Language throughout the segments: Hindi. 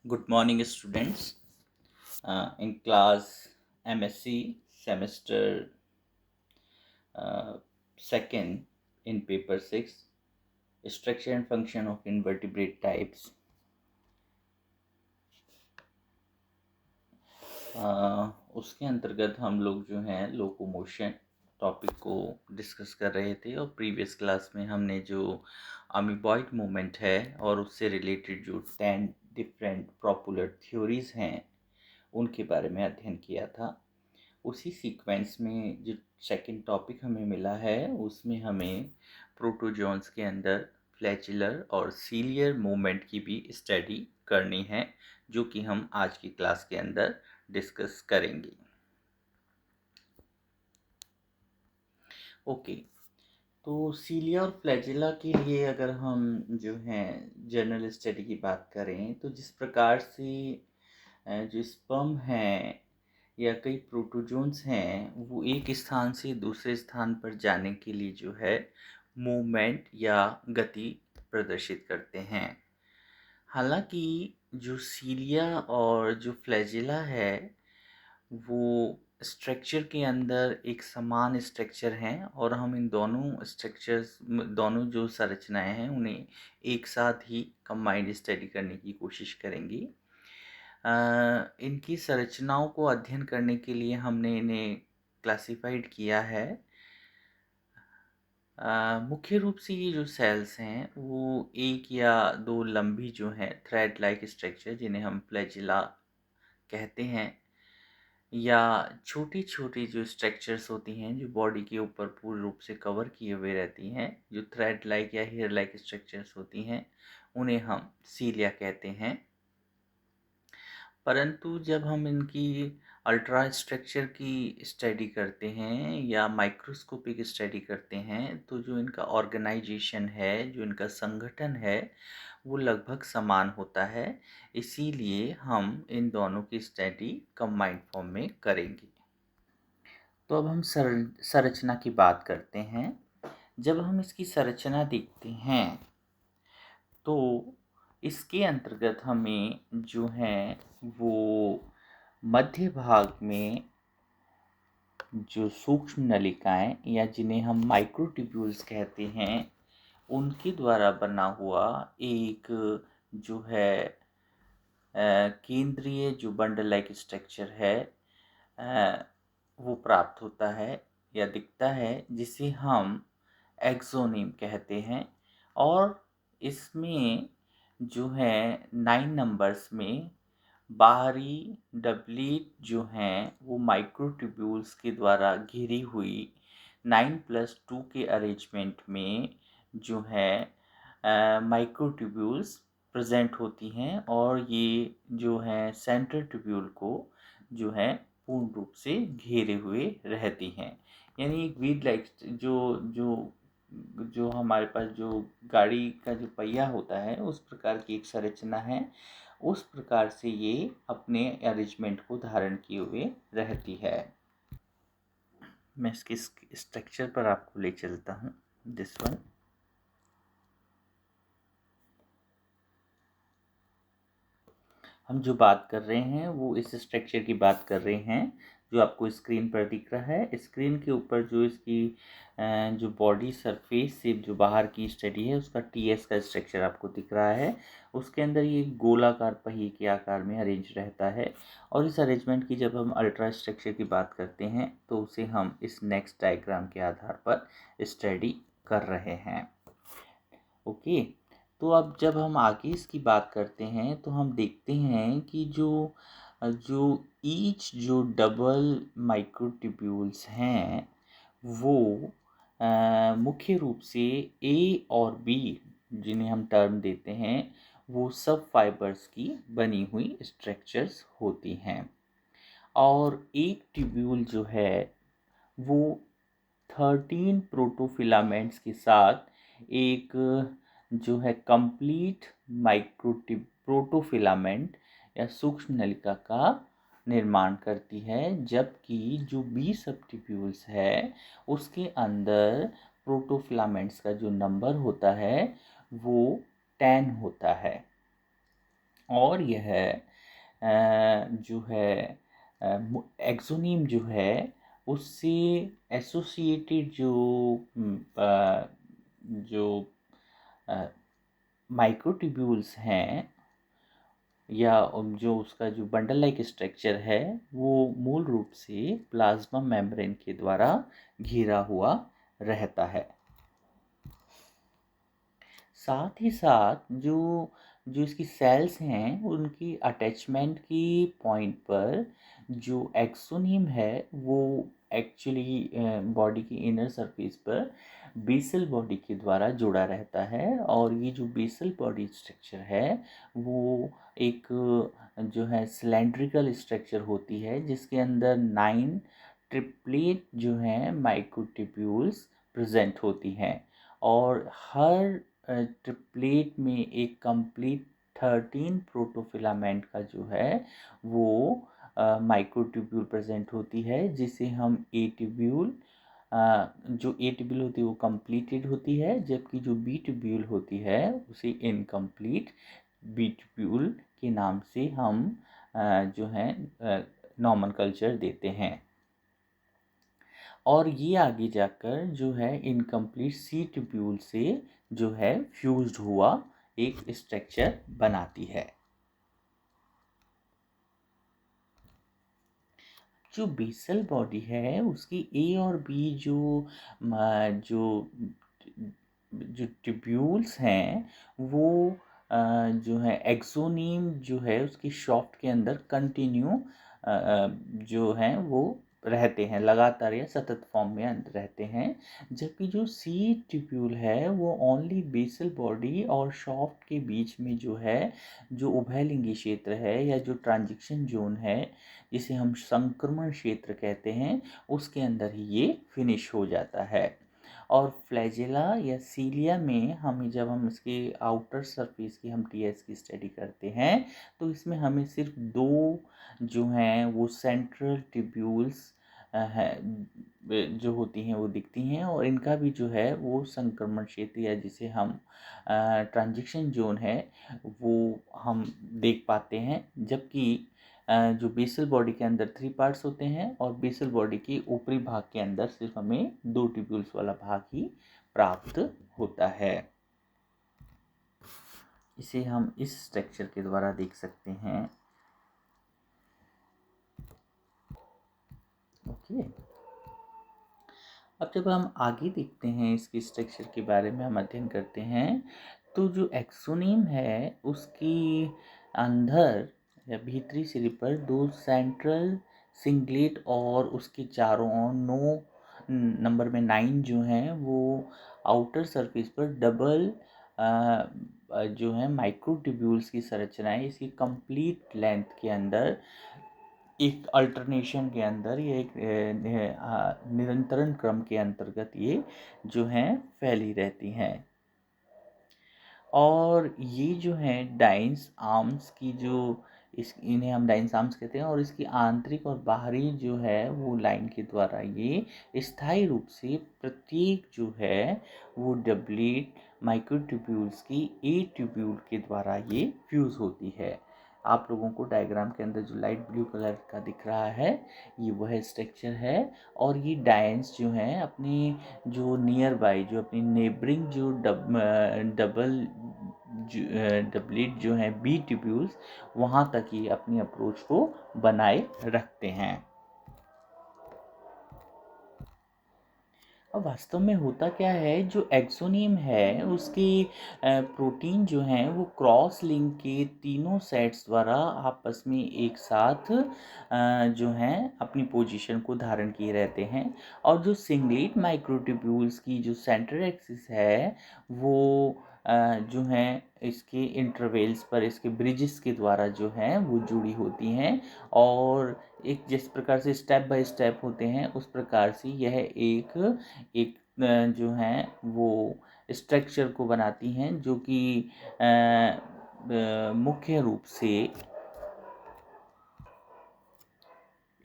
Good morning, students. In class MSc semester uh, second in paper 6, structure and function of invertebrate types. उसके अंतर्गत हम लोग जो हैं लोकोमोशन टॉपिक को डिस्कस कर रहे थे और प्रीवियस क्लास में हमने जो अमीबॉइड मूवमेंट है और उससे रिलेटेड जो 10 डिफरेंट पॉपुलर थ्योरीज हैं उनके बारे में अध्ययन किया था। उसी सीक्वेंस में जो सेकंड टॉपिक हमें मिला है उसमें हमें प्रोटोजोन्स के अंदर फ्लैचुलर और सीलियर मूवमेंट की भी स्टडी करनी है, जो कि हम आज की क्लास के अंदर डिस्कस करेंगे। ओके, तो सीलिया और फ्लैजिला के लिए अगर हम जो हैं जनरल स्टडी की बात करें तो जिस प्रकार से जो स्पर्म हैं या कई प्रोटोजोन्स हैं वो एक स्थान से दूसरे स्थान पर जाने के लिए जो है मूवमेंट या गति प्रदर्शित करते हैं। हालांकि जो सीलिया और जो फ्लैजिला है वो स्ट्रक्चर के अंदर एक समान स्ट्रक्चर हैं और हम इन दोनों स्ट्रक्चर्स दोनों जो संरचनाएं हैं उन्हें एक साथ ही कंबाइंड स्टडी करने की कोशिश करेंगे। इनकी संरचनाओं को अध्ययन करने के लिए हमने इन्हें क्लासिफाइड किया है। मुख्य रूप से ये जो सेल्स हैं वो एक या दो लंबी जो हैं थ्रेड लाइक स्ट्रक्चर जिन्हें हम फ्लैजिला कहते हैं, या छोटी छोटी जो स्ट्रक्चर्स होती हैं जो बॉडी के ऊपर पूर्ण रूप से कवर किए हुए रहती हैं, जो थ्रेड लाइक या हेयर लाइक स्ट्रक्चर्स होती हैं, उन्हें हम सीलिया कहते हैं। परंतु जब हम इनकी अल्ट्रा स्ट्रक्चर की स्टडी करते हैं या माइक्रोस्कोपिक स्टडी करते हैं तो जो इनका ऑर्गेनाइजेशन है, जो इनका संगठन है, वो लगभग समान होता है। इसीलिए हम इन दोनों की स्टडी कंबाइंड फॉर्म में करेंगे। तो अब हम संरचना की बात करते हैं। जब हम इसकी संरचना देखते हैं तो इसके अंतर्गत हमें जो है वो मध्य भाग में जो सूक्ष्म नलिकाएं या जिन्हें हम माइक्रोट्यूब्यूल्स कहते हैं उनके द्वारा बना हुआ एक जो है केंद्रीय जो बंडल लाइक स्ट्रक्चर है वो प्राप्त होता है या दिखता है, जिसे हम एक्सोनिम कहते हैं। और इसमें जो है 9 नंबर्स में बाहरी डबलीट जो हैं वो माइक्रोट्यूब्यूल्स के द्वारा घिरी हुई 9+2 के अरेंजमेंट में जो है माइक्रोट्यूब्यूल्स प्रेजेंट होती हैं और ये जो है सेंट्रल ट्यूब्यूल को जो है पूर्ण रूप से घेरे हुए रहती हैं। यानी एक व्हील लाइक जो जो जो हमारे पास जो गाड़ी का जो पहिया होता है उस प्रकार की एक संरचना है। उस प्रकार से ये अपने अरेंजमेंट को धारण किए हुए रहती है। मैं इसके स्ट्रक्चर पर आपको ले चलता हूँ। दिस वन, हम जो बात कर रहे हैं वो इस स्ट्रक्चर की बात कर रहे हैं जो आपको स्क्रीन पर दिख रहा है। स्क्रीन के ऊपर जो इसकी जो बॉडी सरफेस से जो बाहर की स्टडी है उसका टीएस का स्ट्रक्चर आपको दिख रहा है। उसके अंदर ये गोलाकार पहिए के आकार में अरेंज रहता है और इस अरेंजमेंट की जब हम अल्ट्रा स्ट्रक्चर की बात करते हैं तो उसे हम इस नेक्स्ट डायग्राम के आधार पर स्टडी कर रहे हैं। ओके, तो अब जब हम आगे इसकी बात करते हैं तो हम देखते हैं कि जो जो ईच जो डबल माइक्रोट्यूब्यूल्स हैं वो मुख्य रूप से ए और बी जिन्हें हम टर्म देते हैं वो सब फाइबर्स की बनी हुई स्ट्रक्चर्स होती हैं। और एक ट्यूब्यूल जो है वो 13 प्रोटोफिलामेंट्स के साथ एक जो है कंप्लीट माइक्रोट्यूब प्रोटोफिलामेंट या सूक्ष्म नलिका का निर्माण करती है, जबकि जो बी सबट्यूब्यूल्स है उसके अंदर प्रोटोफिलामेंट्स का जो नंबर होता है वो 10 होता है। और यह जो है एक्सोनीम जो है उससे एसोसिएटेड जो माइक्रोट्यूब्यूल्स हैं या जो उसका जो बंडल लाइक स्ट्रक्चर है वो मूल रूप से प्लाज्मा मेम्ब्रेन के द्वारा घिरा हुआ रहता है। साथ ही साथ जो जो इसकी सेल्स हैं उनकी अटैचमेंट की पॉइंट पर जो एक्सोनीम है वो एक्चुअली बॉडी की इनर सरफेस पर बेसल बॉडी के द्वारा जुड़ा रहता है। और ये जो बेसल बॉडी स्ट्रक्चर है वो एक जो है सिलेंड्रिकल स्ट्रक्चर होती है जिसके अंदर 9 ट्रिप्लेट जो हैं माइक्रोट्यूब्यूल्स प्रेजेंट होती हैं। और हर ट्रिप्लेट में एक कंप्लीट 13 प्रोटोफिलामेंट का जो है वो माइक्रोट्यूब्यूल प्रेजेंट होती है जिसे हम ए ट्यूब्यूल जो ए ट्यूब्यूल होती है वो कंप्लीटेड होती है, जबकि जो बी ट्यूब्यूल होती है उसे इनकम्प्लीट बी ट्यूब्यूल के नाम से हम जो है नॉमेनक्लेचर देते हैं। और ये आगे जाकर जो है इनकम्प्लीट सी ट्यूब्यूल से जो है फ्यूज्ड हुआ एक स्ट्रक्चर बनाती है। जो बेसल बॉडी है उसकी ए और बी जो जो ट्यूब्यूल्स हैं वो जो है एक्सोनीम जो है उसकी शॉफ्ट के अंदर कंटिन्यू जो हैं वो रहते हैं, लगातार या सतत फॉर्म में रहते हैं। जबकि जो सी ट्यूब्यूल है वो ओनली बेसल बॉडी और शॉफ्ट के बीच में जो है जो उभयलिंगी क्षेत्र है या जो ट्रांजिशन जोन है जिसे हम संक्रमण क्षेत्र कहते हैं उसके अंदर ही ये फिनिश हो जाता है। और फ्लैजेला या सीलिया में जब हम इसके आउटर सरफेस की हम टीएस की स्टडी करते हैं तो इसमें हमें सिर्फ 2 जो हैं वो सेंट्रल ट्यूब्यूल्स है जो होती हैं वो दिखती हैं। और इनका भी जो है वो संक्रमण क्षेत्र या जिसे हम ट्रांजिशन जोन है वो हम देख पाते हैं। जबकि जो बेसल बॉडी के अंदर 3 पार्ट्स होते हैं और बेसल बॉडी के ऊपरी भाग के अंदर सिर्फ हमें 2 ट्यूब्यूल्स वाला भाग ही प्राप्त होता है। इसे हम इस स्ट्रक्चर के द्वारा देख सकते हैं। ओके, अब जब हम आगे देखते हैं इसके स्ट्रक्चर के बारे में हम अध्ययन करते हैं तो जो एक्सोनीम है उसकी अंदर या भीतरी सिरे पर 2 सेंट्रल सिंगलेट और उसके चारों ओर 9 नंबर में 9 जो हैं वो आउटर सरफेस पर डबल जो है माइक्रोट्यूब्यूल्स की संरचनाएं इसकी कंप्लीट लेंथ के अंदर एक अल्टरनेशन के अंदर ये एक निरंतरण क्रम के अंतर्गत ये जो हैं फैली रहती हैं। और ये जो हैं डाइन्स आर्म्स की जो इन्हें हम डाइन्स आर्म्स कहते हैं और इसकी आंतरिक और बाहरी जो है वो लाइन के द्वारा ये स्थायी रूप से प्रत्येक जो है वो डबलेट माइक्रोट्यूब्यूल्स की ए ट्यूब्यूल के द्वारा ये फ्यूज़ होती है। आप लोगों को डायग्राम के अंदर जो लाइट ब्लू कलर का दिख रहा है ये वह स्ट्रक्चर है। और ये डायन्स जो हैं अपनी जो नियर बाई जो अपनी नेबरिंग जो डबलेट जो हैं बी ट्यूब्यूल्स वहाँ तक ही अपनी अप्रोच को बनाए रखते हैं। अब वास्तव में होता क्या है जो एक्सोनीम है उसकी प्रोटीन जो हैं वो क्रॉस लिंक के तीनों सेट्स द्वारा आपस में एक साथ जो हैं अपनी पोजीशन को धारण किए रहते हैं। और जो सिंगलेट माइक्रोट्यूब्यूल्स की जो सेंट्रल एक्सिस है वो जो हैं इसके इंटरवेल्स पर इसके ब्रिजेस के द्वारा जो हैं वो जुड़ी होती हैं। और एक जिस प्रकार से स्टेप बाय स्टेप होते हैं उस प्रकार से यह एक जो हैं वो स्ट्रक्चर को बनाती हैं जो कि मुख्य रूप से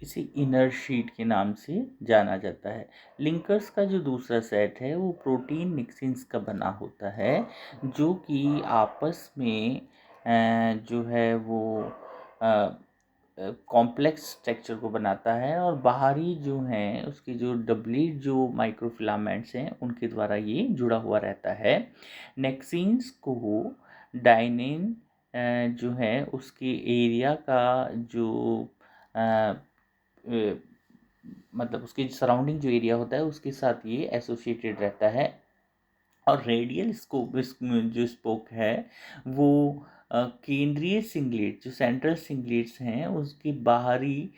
इसे इनर शीट के नाम से जाना जाता है। लिंकर्स का जो दूसरा सेट है वो प्रोटीन मिक्सिंग्स का बना होता है जो कि आपस में जो है वो कॉम्प्लेक्स स्ट्रक्चर को बनाता है, और बाहरी जो हैं उसकी जो डबली जो माइक्रोफिलामेंट्स हैं उनके द्वारा ये जुड़ा हुआ रहता है। नेक्सीन्स को डाइनिन जो है उसके एरिया का जो अ, अ, मतलब उसके सराउंडिंग जो एरिया होता है उसके साथ ये एसोसिएटेड रहता है। और रेडियल स्कोप जो स्पोक है वो केंद्रीय सिंगलेट जो सेंट्रल सिंगलेट्स हैं उसकी बाहरी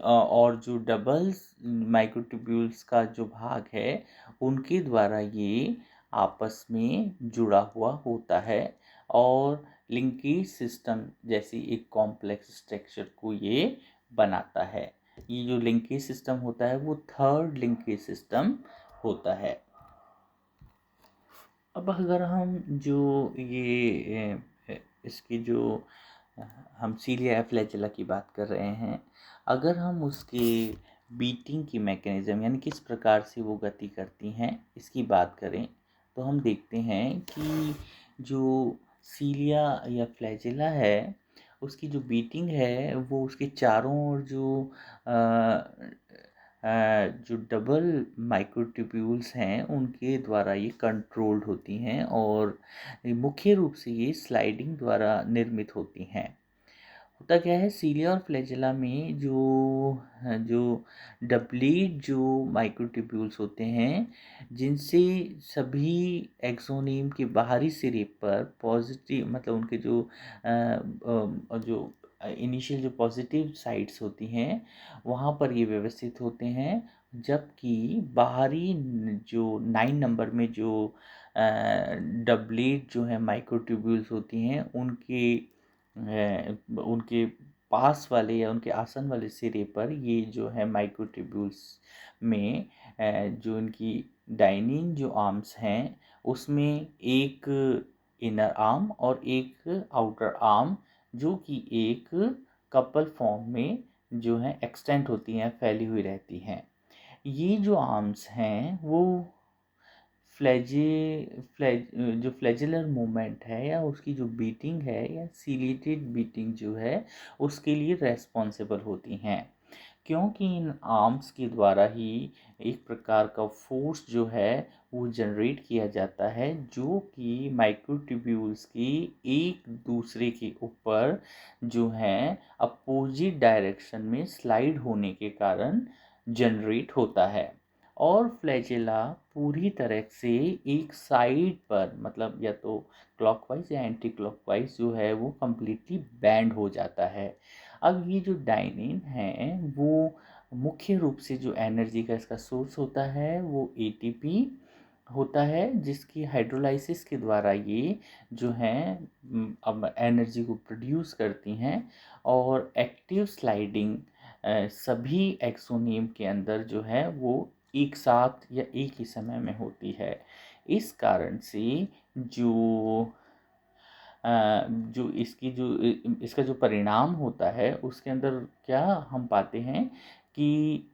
और जो डबल्स माइक्रोट्यूब्यूल्स का जो भाग है उनके द्वारा ये आपस में जुड़ा हुआ होता है, और लिंकेज सिस्टम जैसी एक कॉम्प्लेक्स स्ट्रक्चर को ये बनाता है। ये जो लिंकेज सिस्टम होता है वो थर्ड लिंकेज सिस्टम होता है। अब अगर हम जो इसकी जो हम सीलिया फ्लैजेला की बात कर रहे हैं, अगर हम उसके बीटिंग की मैकेनिज़्म यानी किस प्रकार से वो गति करती हैं इसकी बात करें, तो हम देखते हैं कि जो सीलिया या फ्लैजेला है उसकी जो बीटिंग है वो उसके चारों ओर जो डबल माइक्रोट्यूब्यूल्स हैं उनके द्वारा ये कंट्रोल्ड होती हैं, और मुख्य रूप से ये स्लाइडिंग द्वारा निर्मित होती हैं। होता क्या है, सीलिया और फ्लैजेला में जो जो डबलेट जो माइक्रोट्यूब्यूल्स होते हैं जिनसे सभी एक्सोनीम के बाहरी सिरे पर पॉजिटिव मतलब उनके जो इनिशियल जो पॉजिटिव साइड्स होती हैं वहाँ पर ये व्यवस्थित होते हैं, जबकि बाहरी जो 9 नंबर में जो डबलेट जो है माइक्रोट्यूब्यूल्स होती हैं उनके पास वाले या उनके आसन वाले सिरे पर ये जो है माइक्रोट्यूब्यूल्स में जो इनकी डाइनिन जो आर्म्स हैं उसमें एक इनर आर्म और एक आउटर आर्म जो कि एक कपल फॉर्म में जो है एक्सटेंड होती हैं, फैली हुई रहती हैं। ये जो आर्म्स हैं वो जो फ्लैजिलर मूवमेंट है या उसकी जो बीटिंग है या सीलेटेड बीटिंग जो है उसके लिए रेस्पॉन्सिबल होती हैं, क्योंकि इन आर्म्स के द्वारा ही एक प्रकार का फोर्स जो है वो जनरेट किया जाता है, जो कि माइक्रोट्यूब्यूल्स की एक दूसरे के ऊपर जो है अपोजिट डायरेक्शन में स्लाइड होने के कारण जनरेट होता है। और फ्लैजेला पूरी तरह से एक साइड पर मतलब या तो क्लॉकवाइज या एंटी क्लॉकवाइज जो है वो कम्प्लीटली बैंड हो जाता है। अब ये जो डाइनिन है वो मुख्य रूप से जो एनर्जी का इसका सोर्स होता है वो एटीपी होता है, जिसकी हाइड्रोलाइसिस के द्वारा ये जो हैं अब एनर्जी को प्रोड्यूस करती हैं, और एक्टिव स्लाइडिंग सभी एक्सोनियम के अंदर जो है वो एक साथ या एक ही समय में होती है। इस कारण से जो जो इसका जो परिणाम होता है उसके अंदर क्या हम पाते हैं कि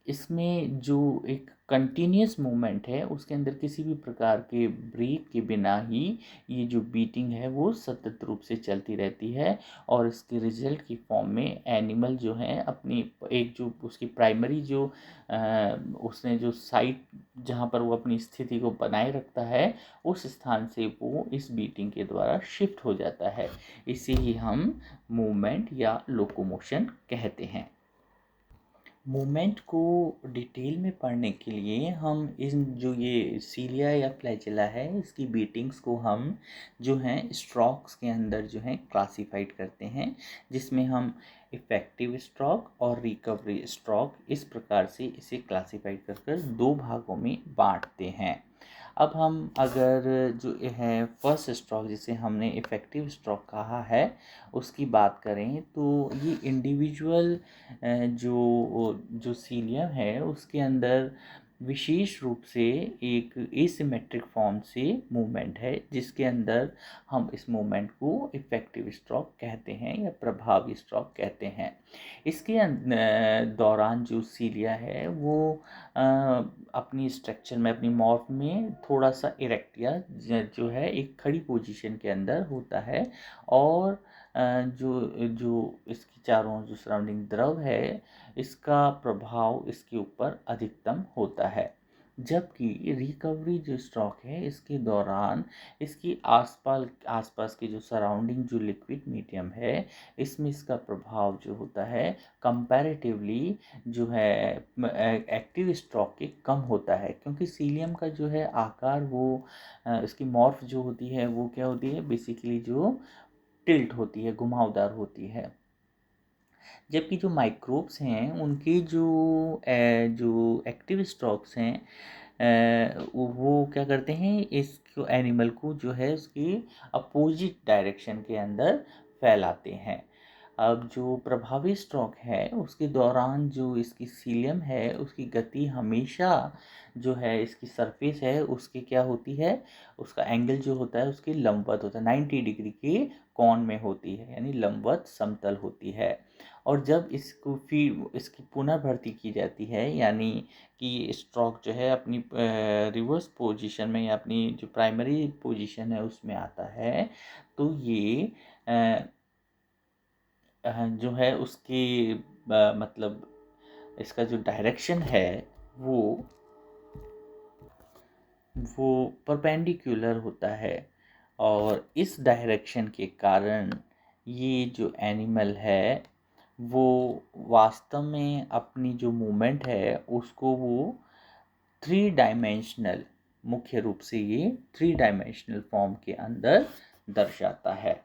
इसमें जो एक कंटिन्यूस मूवमेंट है उसके अंदर किसी भी प्रकार के ब्रेक के बिना ही ये जो बीटिंग है वो सतत रूप से चलती रहती है, और इसके रिजल्ट की फॉर्म में एनिमल जो है अपनी एक जो उसकी प्राइमरी जो उसने जो साइट जहाँ पर वो अपनी स्थिति को बनाए रखता है उस स्थान से वो इस बीटिंग के द्वारा शिफ्ट हो जाता है। इसे ही हम मूवमेंट या लोकोमोशन कहते हैं। मूवमेंट को डिटेल में पढ़ने के लिए हम इन जो ये सीलिया या फ्लैजेला है इसकी बीटिंग्स को हम जो हैं स्ट्रोक्स के अंदर जो है क्लासिफाइड करते हैं, जिसमें हम इफ़ेक्टिव स्ट्रोक और रिकवरी स्ट्रोक इस प्रकार से इसे क्लासिफाइड कर दो भागों में बांटते हैं। अब हम अगर जो है फर्स्ट स्ट्रोक जिसे हमने इफ़ेक्टिव स्ट्रोक कहा है उसकी बात करें, तो ये इंडिविजुअल जो सीलियम है उसके अंदर विशेष रूप से एक एसिमेट्रिक फॉर्म से मूवमेंट है, जिसके अंदर हम इस मूवमेंट को इफ़ेक्टिव स्ट्रोक कहते हैं या प्रभावी स्ट्रोक कहते हैं। इसके दौरान जो सीलिया है वो अपनी स्ट्रक्चर में, अपनी मॉर्फ में थोड़ा सा इरेक्ट या जो है एक खड़ी पोजीशन के अंदर होता है, और जो जो इसकी चारों जो सराउंडिंग द्रव है, इसका प्रभाव इसके ऊपर अधिकतम होता है। जबकि रिकवरी जो स्ट्रोक है, इसके दौरान इसकी आसपास के जो सराउंडिंग जो लिक्विड मीडियम है, इसमें इसका प्रभाव जो होता है कंपैरेटिवली जो है एक्टिव स्ट्रोक के कम होता है, क्योंकि सीलियम का जो है आकार वो इसकी मॉर्फ जो होती है वो क्या होती है, बेसिकली जो टिल्ट होती है, घुमावदार होती है। जबकि जो माइक्रोब्स हैं उनकी जो एक्टिव स्ट्रोक्स हैं, वो क्या करते हैं, इसको एनिमल को जो है उसकी अपोजिट डायरेक्शन के अंदर फैलाते हैं। अब जो प्रभावी स्ट्रोक है उसके दौरान जो इसकी सीलियम है उसकी गति हमेशा जो है इसकी सरफेस है उसकी क्या होती है, उसका एंगल जो होता है उसकी लंबवत होता है, 90 डिग्री के कोण में होती है, यानी लंबवत समतल होती है। और जब इसको फिर इसकी पुनर्भर्ती की जाती है, यानी कि स्ट्रोक जो है अपनी रिवर्स पोजीशन में या अपनी जो प्राइमरी पोजीशन है उसमें आता है, तो ये जो है उसकी मतलब इसका जो डायरेक्शन है वो वो परपेंडिकुलर होता है, और इस डायरेक्शन के कारण ये जो एनिमल है वो वास्तव में अपनी जो मूवमेंट है उसको वो थ्री डायमेंशनल, मुख्य रूप से ये थ्री डायमेंशनल फॉर्म के अंदर दर्शाता है।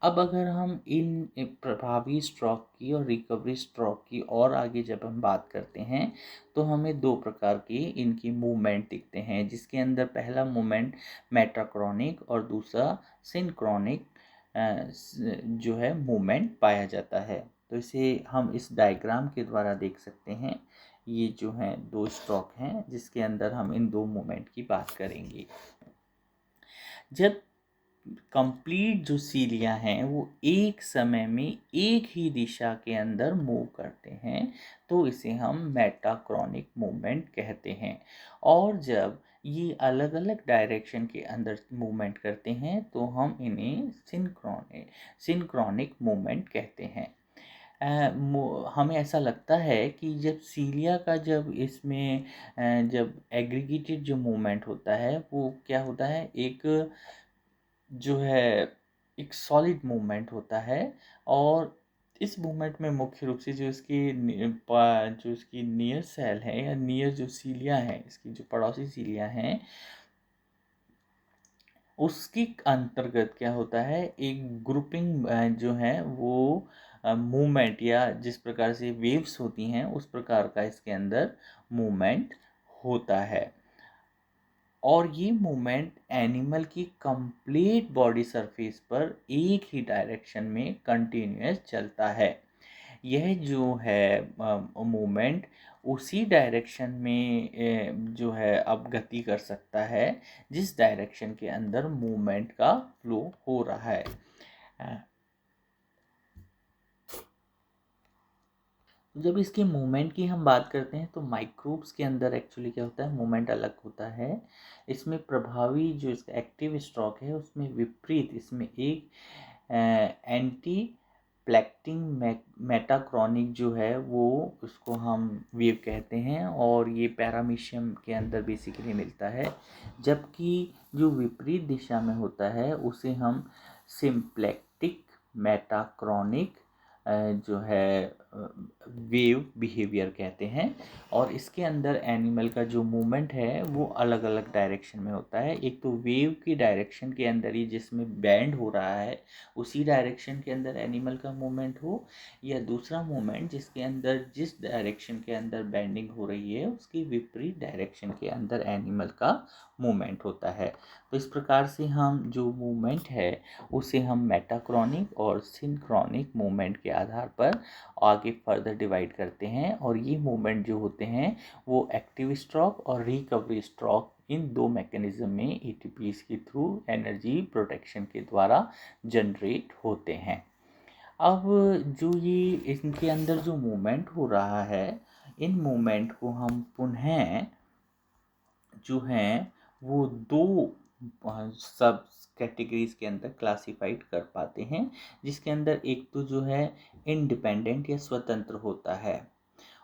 अब अगर हम इन प्रभावी स्ट्रोक की और रिकवरी स्ट्रोक की और आगे जब हम बात करते हैं, तो हमें दो प्रकार की इनकी मूवमेंट दिखते हैं, जिसके अंदर पहला मूवमेंट मेटाक्रॉनिक और दूसरा सिंक्रोनिक जो है मूवमेंट पाया जाता है। तो इसे हम इस डायग्राम के द्वारा देख सकते हैं। ये जो हैं दो स्ट्रोक हैं जिसके अंदर हम इन दो मूवमेंट की बात करेंगे। जब कंप्लीट जो सीलिया हैं वो एक समय में एक ही दिशा के अंदर मूव करते हैं, तो इसे हम मेटाक्रॉनिक मूवमेंट कहते हैं। और जब ये अलग अलग डायरेक्शन के अंदर मूवमेंट करते हैं तो हम इन्हें सिंक्रोनिक मूवमेंट कहते हैं। हमें ऐसा लगता है कि जब सीलिया का जब इसमें जब एग्रीगेटेड जो मूवमेंट होता है वो क्या होता है, एक जो है एक सॉलिड मूवमेंट होता है, और इस मूवमेंट में मुख्य रूप से जो इसकी नियर सेल है या नियर जो सीलिया है, इसकी जो पड़ोसी सीलिया हैं, उसके अंतर्गत क्या होता है, एक ग्रुपिंग जो है वो मूवमेंट या जिस प्रकार से वेव्स होती हैं उस प्रकार का इसके अंदर मूवमेंट होता है। और ये मूवमेंट एनिमल की कंप्लीट बॉडी सरफेस पर एक ही डायरेक्शन में कंटिन्यूअस चलता है। यह जो है मूवमेंट उसी डायरेक्शन में जो है अब गति कर सकता है जिस डायरेक्शन के अंदर मूवमेंट का फ्लो हो रहा है। जब इसके मूवमेंट की हम बात करते हैं तो माइक्रोब्स के अंदर एक्चुअली क्या होता है, मूवमेंट अलग होता है। इसमें प्रभावी जो इसका एक्टिव स्ट्रोक है उसमें विपरीत इसमें एक एंटी प्लेक्टिंग मेटाक्रॉनिक जो है वो उसको हम वेव कहते हैं, और ये पैरामीशियम के अंदर बेसिकली मिलता है। जबकि जो विपरीत दिशा में होता है उसे हम सिम्प्लेक्टिक मेटाक्रॉनिक जो है वेव बिहेवियर कहते हैं। और इसके अंदर एनिमल का जो मूवमेंट है वो अलग अलग डायरेक्शन में होता है। एक तो वेव की डायरेक्शन के अंदर ही जिसमें बैंड हो रहा है उसी डायरेक्शन के अंदर एनिमल का मूवमेंट हो, या दूसरा मूवमेंट जिसके अंदर जिस डायरेक्शन के अंदर बैंडिंग हो रही है उसकी विपरीत डायरेक्शन के अंदर एनिमल का मूवमेंट होता है। तो इस प्रकार से हम जो मूवमेंट है उसे हम मेटाक्रॉनिक और सिंक्रोनिक मूवमेंट के आधार पर आगे फर्दर डिवाइड करते हैं। और ये मूवमेंट जो होते हैं वो एक्टिव स्ट्रोक और रिकवरी स्ट्रोक, इन दो मैकेनिज्म में एटीपीज के थ्रू एनर्जी प्रोटेक्शन के द्वारा जनरेट होते हैं। अब जो ये इनके अंदर जो मूवमेंट हो रहा है, इन मूवमेंट को हम पुनः जो हैं वो दो सब कैटेगरीज के अंदर क्लासिफाइड कर पाते हैं, जिसके अंदर एक तो जो है इंडिपेंडेंट या स्वतंत्र होता है,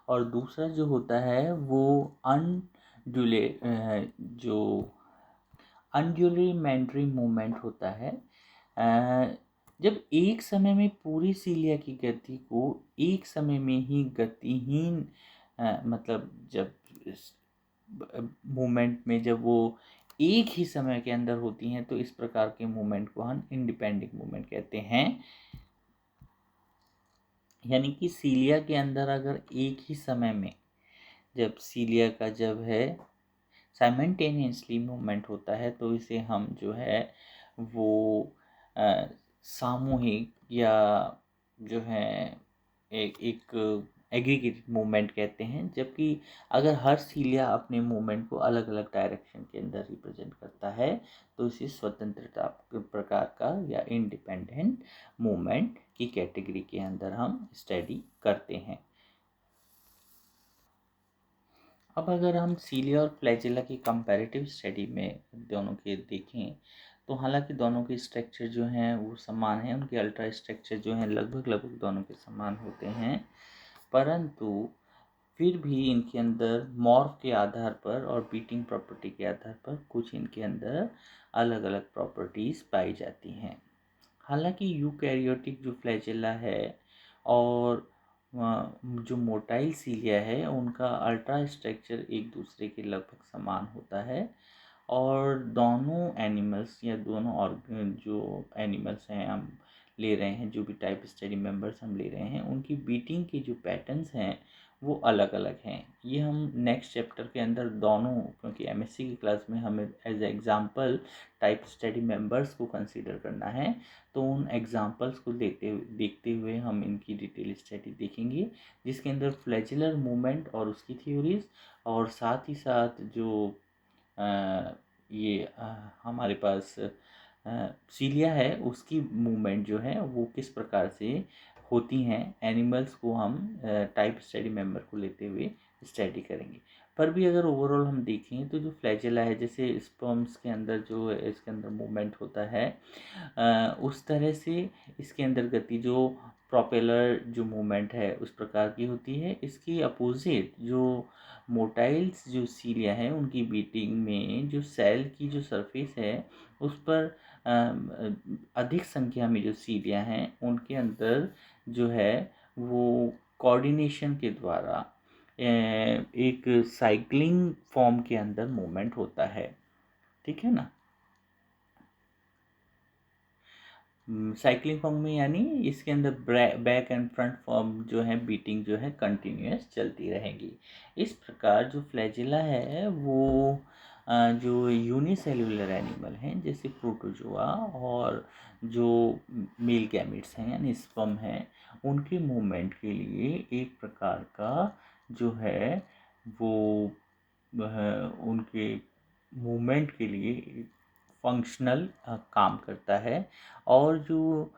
और दूसरा जो होता है वो अनड्यूले जो अनड्यूलेमेंट्री मूवमेंट होता है। जब एक समय में पूरी सीलिया की गति को एक समय में ही गतिहीन मतलब जब मूवमेंट में जब वो एक ही समय के अंदर होती हैं तो इस प्रकार के मूवमेंट को हम इंडिपेंडेंट मूवमेंट कहते हैं। यानी कि सीलिया के अंदर अगर एक ही समय में जब सीलिया का जब है साइमल्टेनियसली मूवमेंट होता है तो इसे हम जो है वो सामूहिक या जो है एक एग्रीगेटेड मूवमेंट कहते हैं। जबकि अगर हर सीलिया अपने मूवमेंट को अलग अलग डायरेक्शन के अंदर रिप्रेजेंट करता है तो इसे स्वतंत्रता प्रकार का या इंडिपेंडेंट मूवमेंट की कैटेगरी के अंदर हम स्टडी करते हैं। अब अगर हम सीलिया और फ्लैजेला की कंपैरेटिव स्टडी में दोनों के देखें तो हालांकि दोनों के स्ट्रक्चर जो हैं वो समान हैं, उनके अल्ट्रा स्ट्रक्चर जो हैं लगभग दोनों के समान होते हैं, परंतु फिर भी इनके अंदर मॉर्फ के आधार पर और बीटिंग प्रॉपर्टी के आधार पर कुछ इनके अंदर अलग अलग प्रॉपर्टीज़ पाई जाती हैं। हालांकि यूकैरियोटिक जो फ्लैजेला है और जो मोटाइल सीलिया है उनका अल्ट्रा स्ट्रक्चर एक दूसरे के लगभग समान होता है, और दोनों एनिमल्स या दोनों जो एनिमल्स हैं हम ले रहे हैं, जो भी टाइप स्टडी मेंबर्स हम ले रहे हैं, उनकी बीटिंग के जो पैटर्न्स हैं वो अलग अलग हैं। ये हम नेक्स्ट चैप्टर के अंदर दोनों, क्योंकि एमएससी की क्लास में हमें as example type study members को कंसीडर करना है, तो उन एग्जांपल्स को देखते हुए हम इनकी डिटेल स्टडी देखेंगे, जिसके अंदर फ्लैजेलर मूवमेंट और उसकी थ्योरीज, और साथ ही साथ जो ये हमारे पास सीलिया है उसकी मूवमेंट जो है वो किस प्रकार से होती हैं, एनिमल्स को हम टाइप स्टडी मेंबर को लेते हुए स्टडी करेंगे। पर भी अगर ओवरऑल हम देखें तो जो फ्लैजेला है, जैसे स्पर्म्स के अंदर जो इसके अंदर मूवमेंट होता है उस तरह से इसके अंदर गति जो प्रोपेलर जो मूवमेंट है उस प्रकार की होती है। इसकी अपोजिट जो मोटाइल्स जो सीलिया है उनकी बीटिंग में जो सेल की जो सरफेस है उस पर अधिक संख्या में जो सीलिया हैं उनके अंदर जो है वो कोऑर्डिनेशन के द्वारा एक साइक्लिंग फॉर्म के अंदर मूवमेंट होता है। ठीक है ना, साइक्लिंग फॉर्म में यानी इसके अंदर बैक एंड फ्रंट फॉर्म जो है बीटिंग जो है कंटिन्यूस चलती रहेगी। इस प्रकार जो फ्लैजिला है वो जो यूनिसेल्युलर एनिमल हैं जैसे प्रोटोजोआ और जो मेल गैमेट्स हैं यानी स्पर्म हैं, उनके मूवमेंट के लिए एक प्रकार का जो है वो उनके मूवमेंट के लिए फंक्शनल काम करता है। और जो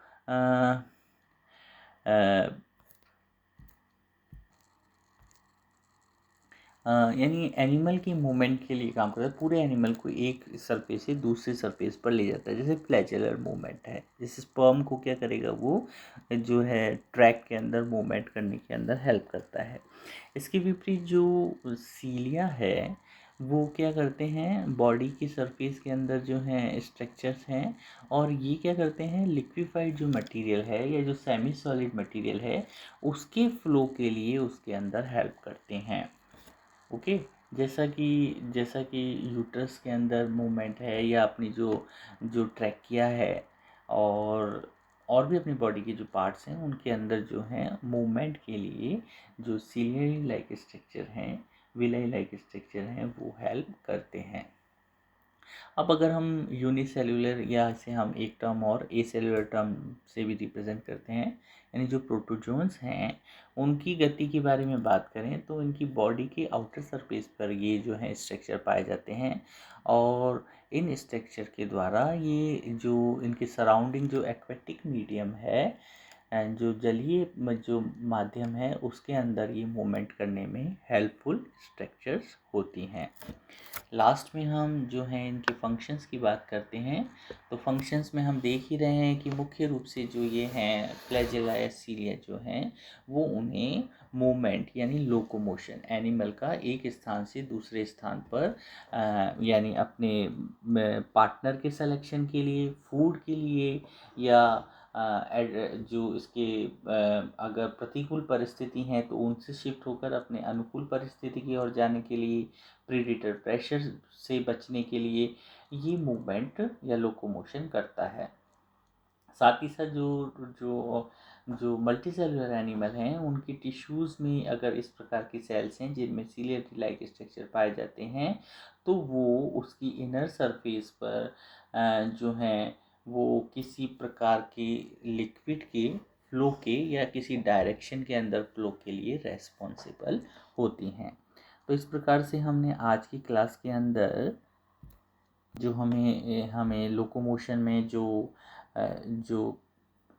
यानी एनिमल की मूवमेंट के लिए काम करता है, पूरे एनिमल को एक सरफेस से दूसरे सरफेस पर ले जाता है, जैसे फ्लैजेलर मूवमेंट है। जैसे स्पर्म को क्या करेगा, वो जो है ट्रैक के अंदर मूवमेंट करने के अंदर हेल्प करता है। इसके विपरीत जो सीलिया है वो क्या करते हैं, बॉडी की सरफेस के अंदर जो हैं स्ट्रक्चर्स हैं, और ये क्या करते हैं लिक्विफाइड जो मटेरियल है या जो सेमी सॉलिड मटेरियल है उसके फ्लो के लिए उसके अंदर हेल्प करते हैं। ओके, जैसा कि यूट्रस के अंदर मूवमेंट है या अपनी जो जो ट्रैकिया है और भी अपनी बॉडी के जो पार्ट्स हैं उनके अंदर जो हैं मूवमेंट के लिए जो सिलियरी लाइक स्ट्रक्चर हैं, विलाई लाइक स्ट्रक्चर हैं वो हेल्प करते हैं। अब अगर हम यूनिसेल्युलर या इसे हम एक टर्म और एसेल्युलर टर्म से भी रिप्रेजेंट करते हैं, यानी जो प्रोटोजोन्स हैं उनकी गति के बारे में बात करें तो इनकी बॉडी के आउटर सरफेस पर ये जो है स्ट्रक्चर पाए जाते हैं, और इन स्ट्रक्चर के द्वारा ये जो इनके सराउंडिंग जो एक्वेटिक मीडियम है जो जलीय जो माध्यम है उसके अंदर ये मूवमेंट करने में हेल्पफुल स्ट्रक्चर्स होती हैं। लास्ट में हम जो हैं इनके फंक्शंस की बात करते हैं, तो फंक्शंस में हम देख ही रहे हैं कि मुख्य रूप से जो ये हैं फ्लैजेला या सिलिया जो हैं वो उन्हें मूवमेंट यानी लोकोमोशन, एनिमल का एक स्थान से दूसरे स्थान पर यानी अपने पार्टनर के सिलेक्शन के लिए, फूड के लिए, या जो इसके अगर प्रतिकूल परिस्थिति हैं तो उनसे शिफ्ट होकर अपने अनुकूल परिस्थिति की ओर जाने के लिए, प्रीडेटर प्रेशर से बचने के लिए ये मूवमेंट या लोकोमोशन करता है। साथ ही साथ जो जो जो मल्टी सेलुलर एनिमल हैं उनकी टिश्यूज़ में अगर इस प्रकार की सेल्स हैं जिनमें सीलिएटी लाइक स्ट्रक्चर पाए जाते हैं तो वो उसकी इनर सरफेस पर जो हैं वो किसी प्रकार के लिक्विड के फ्लो के या किसी डायरेक्शन के अंदर फ्लो के लिए रेस्पॉन्सिबल होती हैं। तो इस प्रकार से हमने आज की क्लास के अंदर जो हमें लोकोमोशन में जो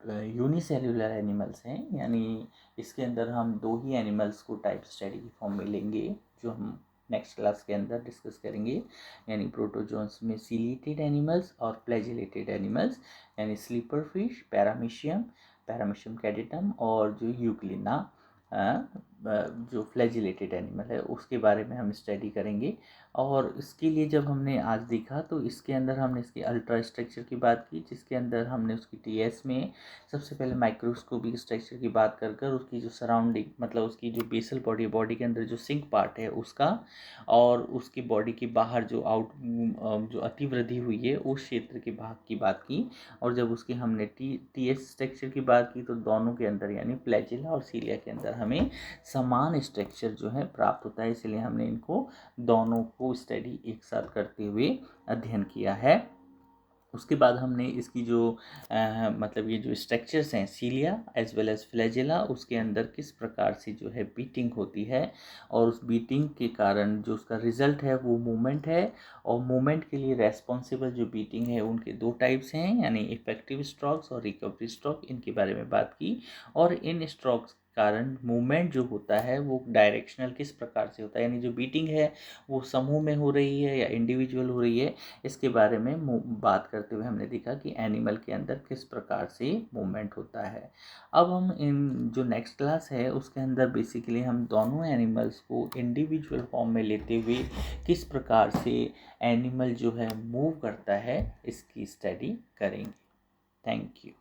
यूनिसेल्युलर एनिमल्स हैं, यानी इसके अंदर हम दो ही एनिमल्स को टाइप स्टडी की फॉर्म में लेंगे जो हम नेक्स्ट क्लास के अंदर डिस्कस करेंगे, यानी प्रोटोजोन्स में सीलिएटेड एनिमल्स और फ्लैजिलेटेड एनिमल्स, यानी स्लीपर फिश, पैरामीशियम कैडेटम और जो यूग्लिना जो फ्लैजिलेटेड एनिमल है उसके बारे में हम स्टडी करेंगे। और इसके लिए जब हमने आज देखा तो इसके अंदर हमने इसकी अल्ट्रा स्ट्रक्चर की बात की, जिसके अंदर हमने उसकी टीएस में सबसे पहले माइक्रोस्कोपिक स्ट्रक्चर की बात कर उसकी जो सराउंडिंग मतलब उसकी जो बेसल बॉडी के अंदर जो सिंक पार्ट है उसका, और उसकी बॉडी के बाहर जो अतिवृद्धि हुई है उस क्षेत्र के भाग की बात की। और जब उसकी हमने टीएस स्ट्रक्चर की बात की तो दोनों के अंदर यानी फ्लैजिला और सीलिया के अंदर हमें समान स्ट्रक्चर जो है प्राप्त होता है, इसलिए हमने इनको दोनों को स्टडी एक साथ करते हुए अध्ययन किया है। उसके बाद हमने इसकी जो मतलब ये जो स्ट्रक्चर्स हैं सीलिया एज वेल एज फ्लैजिला उसके अंदर किस प्रकार से जो है बीटिंग होती है, और उस बीटिंग के कारण जो उसका रिजल्ट है वो मूवमेंट है, और मूवमेंट के लिए रेस्पॉन्सिबल जो बीटिंग है उनके दो टाइप्स हैं, यानी इफेक्टिव स्ट्रोक्स और रिकवरी स्ट्रोक, इनके बारे में बात की। और इन स्ट्रोक्स कारण मूवमेंट जो होता है वो डायरेक्शनल किस प्रकार से होता है, यानी जो बीटिंग है वो समूह में हो रही है या इंडिविजुअल हो रही है, इसके बारे में बात करते हुए हमने देखा कि एनिमल के अंदर किस प्रकार से मूवमेंट होता है। अब हम इन जो नेक्स्ट क्लास है उसके अंदर बेसिकली हम दोनों एनिमल्स को इंडिविजुअल फॉर्म में लेते हुए किस प्रकार से एनिमल जो है मूव करता है इसकी स्टडी करेंगे। Thank you.